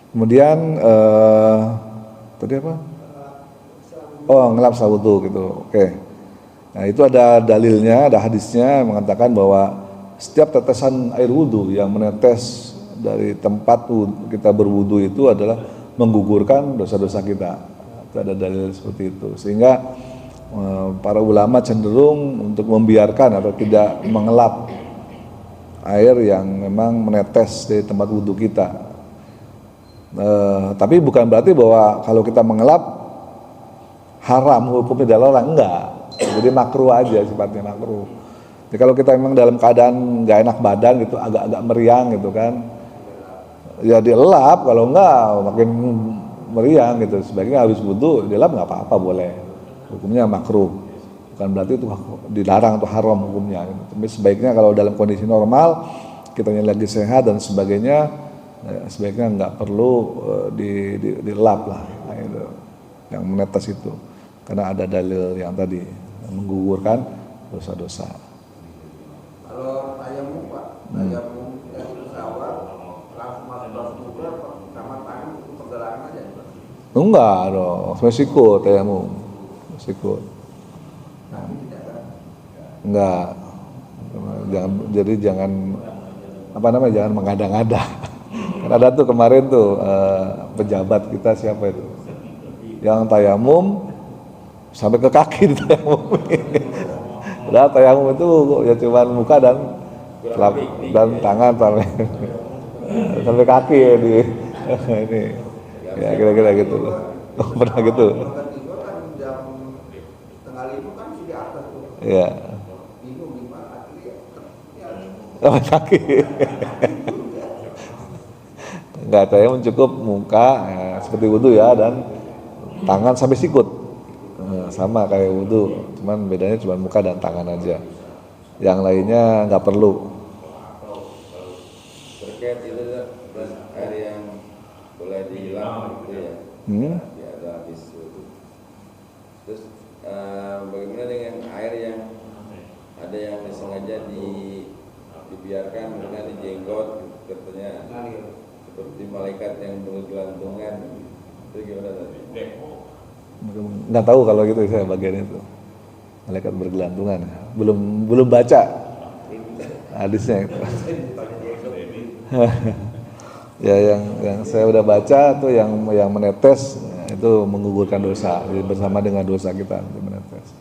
Kemudian tadi apa? Ngelap sawudu gitu. Oke. Nah itu ada dalilnya, ada hadisnya mengatakan bahwa setiap tetesan air wudhu yang menetes dari tempat kita berwudhu itu adalah menggugurkan dosa-dosa kita. Itu ada dalil seperti itu. Sehingga para ulama cenderung untuk membiarkan atau tidak mengelap air yang memang menetes dari tempat wudhu kita. Tapi bukan berarti bahwa kalau kita mengelap haram hukumnya dilarang, enggak. Jadi makruh aja, sifatnya makruh. Jadi kalau kita memang dalam keadaan nggak enak badan gitu, agak-agak meriang gitu kan, ya dilap. Kalau enggak makin meriang gitu, sebaiknya habis wudhu dilap nggak apa-apa, boleh. Hukumnya makruh, bukan berarti itu dilarang atau haram hukumnya. Tapi sebaiknya kalau dalam kondisi normal, kitanya lagi sehat dan sebagainya, sebaiknya nggak perlu dilap lah air yang menetes itu, karena ada dalil yang tadi menggugurkan dosa-dosa. Kalau tayamum Pak, tayamum dari pesawat langsung masuk sama tangan pergelangan aja. Enggak dong, resiko tayamum, resiko. Enggak, jangan jangan mengada-ngada. Kan ada tuh kemarin tuh pejabat kita siapa itu, yang tayamum sampai ke kaki tayamum. Udah tayamum itu ya cuma muka dan tangan sampai kaki ya di ini. Ya kira-kira gitu. Pernah gitu. Jam 4:30 kan di atas tuh. Iya. Bingung gimana akhirnya Sampai kaki. Enggak, tayamum cukup muka ya, seperti wudhu ya, dan tangan sampai sikut. Sama kayak wudhu, cuman bedanya cuma muka dan tangan aja. Yang lainnya nggak perlu. Terkait itu air yang boleh dihilang gitu ya, ya ada habis itu. Terus bagaimana dengan air yang ada yang sengaja dibiarkan misalnya di jenggot, katanya seperti malaikat yang bergelantungan, itu gimana tadi? Nggak tahu kalau gitu saya bagian itu, malaikat bergelantungan. Belum baca hadisnya itu. Ya yang saya udah baca tuh yang menetes itu menggugurkan dosa, jadi bersama dengan dosa kita nanti menetes.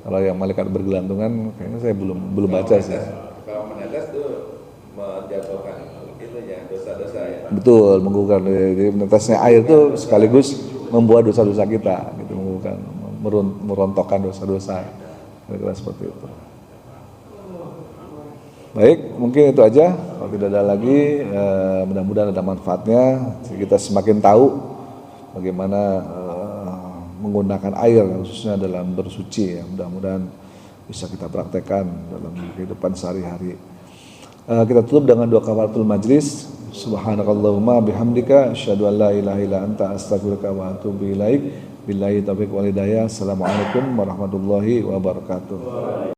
Kalau yang malaikat bergelantungan kayaknya saya belum baca sih. Kalau menetes tuh menjatuhkan itu ya dosa-dosa ya. Betul, menggugurkan. Jadi menetesnya air itu sekaligus membuat dosa-dosa kita, gitu, menggugurkan, merontokkan dosa-dosa. Kira-kira seperti itu. Baik, mungkin itu aja. Kalau tidak ada lagi, mudah-mudahan ada manfaatnya. Kita semakin tahu bagaimana menggunakan air, khususnya dalam bersuci. Ya. Mudah-mudahan bisa kita praktekkan dalam kehidupan sehari-hari. Kita tutup dengan doa kafaratul majlis. Subhanakallahumma bihamdika asyhadu an la ilaha illa anta astaghfiruka wa atubu ilaik. Billahi taufiq wal hidayah. Assalamualaikum warahmatullahi wabarakatuh.